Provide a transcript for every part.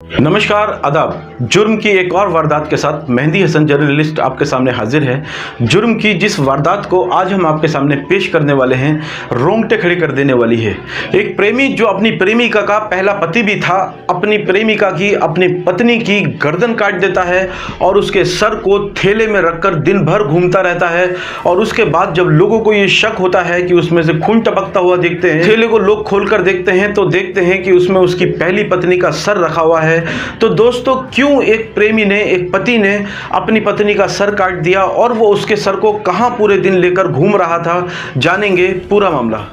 नमस्कार आदाब। जुर्म की एक और वारदात के साथ मेहंदी हसन जर्नलिस्ट आपके सामने हाजिर है। जुर्म की जिस वारदात को आज हम आपके सामने पेश करने वाले हैं, रोंगटे खड़े कर देने वाली है। एक प्रेमी जो अपनी प्रेमिका का पहला पति भी था, अपनी प्रेमिका की, अपनी पत्नी की गर्दन काट देता है और उसके सर को थैले में रखकर दिन भर घूमता रहता है। और उसके बाद जब लोगों को ये शक होता है कि उसमें से खून टपकता हुआ देखते हैं, थैले को लोग खोलकर देखते हैं तो देखते हैं कि उसमें उसकी पहली पत्नी का सर रखा हुआ है। तो दोस्तों, क्यों एक प्रेमी ने, एक पति ने अपनी पत्नी का सर काट दिया और वो उसके सर को कहां पूरे दिन लेकर घूम रहा था, जानेंगे पूरा मामला।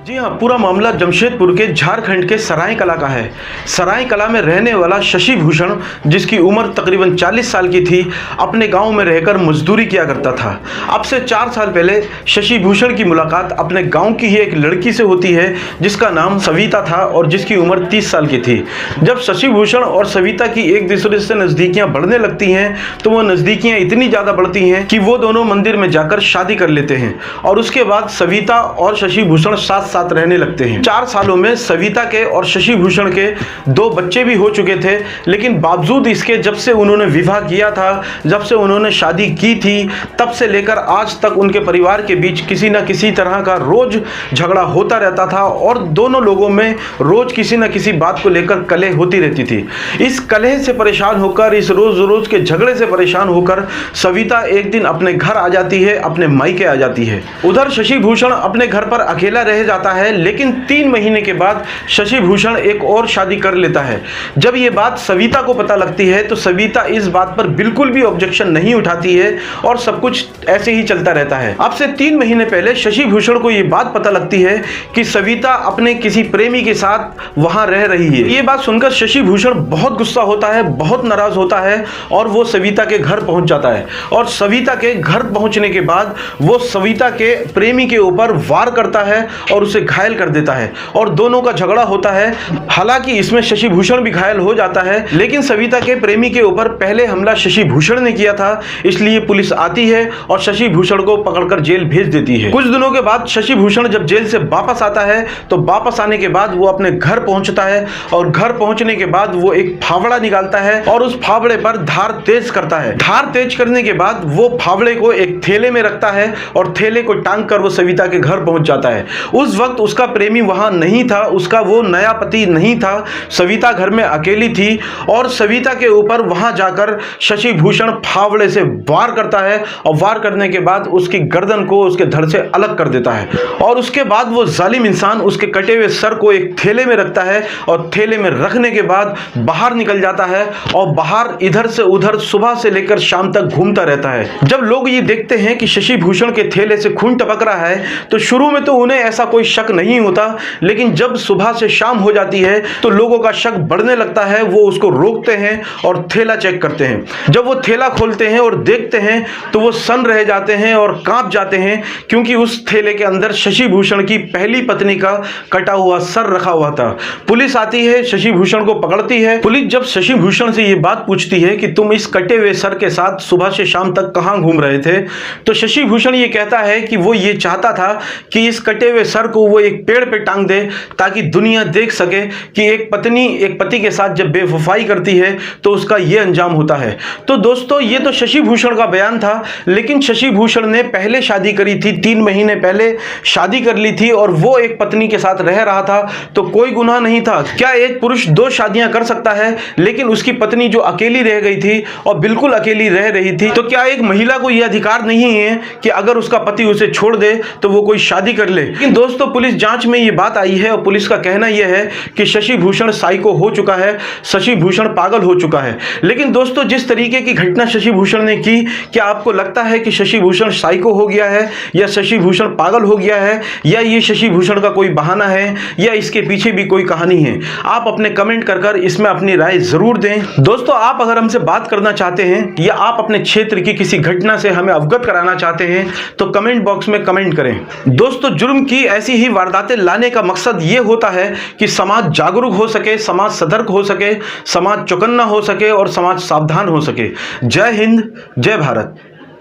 जी हाँ, पूरा मामला जमशेदपुर के झारखंड के सरायकला का है। सरायकला में रहने वाला शशि भूषण, जिसकी उम्र तकरीबन 40 साल की थी, अपने गांव में रहकर मजदूरी किया करता था। अब से 4 साल पहले शशि भूषण की मुलाकात अपने गांव की ही एक लड़की से होती है जिसका नाम सविता था और जिसकी उम्र 30 साल की थी। जब शशि भूषण और सविता की एक दूसरे से नज़दीकियाँ बढ़ने लगती हैं तो वो नज़दीकियाँ इतनी ज़्यादा बढ़ती हैं कि वो दोनों मंदिर में जाकर शादी कर लेते हैं और उसके बाद सविता और शशि भूषण साथ रहने लगते हैं। 4 सालों में सविता के और शशि भूषण के 2 बच्चे भी हो चुके थे, लेकिन बावजूद इसके जब से उन्होंने विवाह किया था, जब से उन्होंने शादी की थी, तब से लेकर आज तक उनके परिवार के बीच किसी न किसी तरह का रोज झगड़ा होता रहता था और दोनों लोगों में रोज किसी न किसी बात को लेकर कलह होती रहती थी। इस कलह से परेशान होकर, इस रोज के झगड़े से परेशान होकर सविता एक दिन अपने घर आ जाती है, अपने मायके आ जाती है। उधर शशि भूषण अपने घर पर अकेला रह जाता है, लेकिन 3 महीने के बाद शशि भूषण एक और शादी कर लेता है। जब ये बात सविता को पता लगती है तो सविता इस बात पर बिल्कुल भी ऑब्जेक्शन नहीं उठाती है और सब कुछ ऐसे ही चलता रहता है। अब से 3 महीने पहले शशि भूषण को ये बात पता लगती है कि सविता अपने किसी प्रेमी के साथ वहां रह रही है। ये बात सुनकर शशि भूषण बहुत गुस्सा होता है, बहुत नाराज होता है और वो सविता के घर पहुंच जाता है। और सविता के घर पहुंचने के बाद वो सविता के प्रेमी के ऊपर वार करता है और उसे घायल कर देता है और दोनों का झगड़ा होता है। हालांकि इसमें शशि भूषण भी घायल हो जाता है, लेकिन सविता के प्रेमी के ऊपर पहले हमला शशि भूषण ने किया था, इसलिए पुलिस आती है और शशि भूषण को पकड़कर जेल भेज देती है। कुछ दिनों के बाद शशि भूषण जब जेल से वापस आता है तो वापस आने के बाद वो अपने घर पहुंचता है और घर पहुंचने के बाद वो एक फावड़ा निकालता है और उस फावड़े पर धार तेज करता है। धार तेज करने के बाद वो फावड़े को एक थैले में रखता है और थैले को टांग कर वो सविता के घर पहुंच जाता है। उस वक्त उसका प्रेमी वहां नहीं था, उसका वो नया पति नहीं था। सविता घर में अकेली थी और सविता के ऊपर वहां जाकर शशि भूषण फावड़े से वार करता है और वार करने के बाद उसकी गर्दन को उसके धड़ से अलग कर देता है। और उसके बाद वो जालिम इंसान उसके कटे हुए सर को एक थैले में रखता है और थैले में रखने के बाद बाहर निकल जाता है और बाहर इधर से उधर सुबह से लेकर शाम तक घूमता रहता है। जब लोग ये देखते हैं कि शशि भूषण के थैले से खून टपक रहा है तो शुरू में तो उन्हें ऐसा कोई शक नहीं होता, लेकिन जब सुबह से शाम हो जाती है तो लोगों का शक बढ़ने लगता है। वो उसको रोकते हैं और थैला चेक करते हैं। जब वो थैला खोलते हैं और देखते हैं तो वो सन्न रह जाते हैं और कांप जाते हैं, क्योंकि उस थैले के अंदर शशि भूषण की पहली पत्नी का कटा हुआ सर रखा हुआ था। पुलिस आती है, शशि भूषण को पकड़ती है। पुलिस जब शशि भूषण से ये बात पूछती है कि तुम इस कटे हुए सर के साथ सुबह से शाम तक कहां घूम रहे थे, तो शशि भूषण ये कहता है कि वो ये चाहता था कि इस कटे हुए सर को वो एक पेड़ पे टांग दे ताकि दुनिया देख सके कि एक पत्नी एक पति के साथ जब बेवफाई करती है तो उसका यह अंजाम होता है। तो दोस्तों, ये तो शशि भूषण का बयान था, लेकिन शशि भूषण ने पहले शादी करी थी, 3 महीने पहले शादी कर ली थी और वो एक पत्नी के साथ रह रहा था, तो कोई गुनाह नहीं था। क्या एक पुरुष 2 शादियां कर सकता है? लेकिन उसकी पत्नी जो अकेली रह गई थी और बिल्कुल अकेली रह रही थी, तो क्या एक महिला को यह अधिकार नहीं है कि अगर उसका पति उसे छोड़ दे तो वो कोई शादी कर ले? लेकिन दोस्तों, पुलिस जांच में ये बात आई है और पुलिस का कहना यह है कि शशि भूषण साइको हो चुका है, शशि भूषण पागल हो चुका है। लेकिन दोस्तों, जिस तरीके की घटना शशि भूषण ने की, क्या आपको लगता है कि शशि भूषण साइको हो गया है या शशि भूषण पागल हो गया है, या ये शशि भूषण का कोई बहाना है, या इसके पीछे भी कोई कहानी है? आप अपने कमेंट कर इसमें अपनी राय जरूर दें। दोस्तों, आप अगर हमसे बात करना चाहते हैं या आप अपने क्षेत्र की किसी घटना से हमें अवगत कराना चाहते हैं तो कमेंट बॉक्स में कमेंट करें। दोस्तों, जुर्म की ऐसी ही वारदातें लाने का मकसद ये होता है कि समाज जागरूक हो सके, समाज सतर्क हो सके, समाज चौकन्ना हो सके और समाज सावधान हो सके। जय हिंद, जय भारत।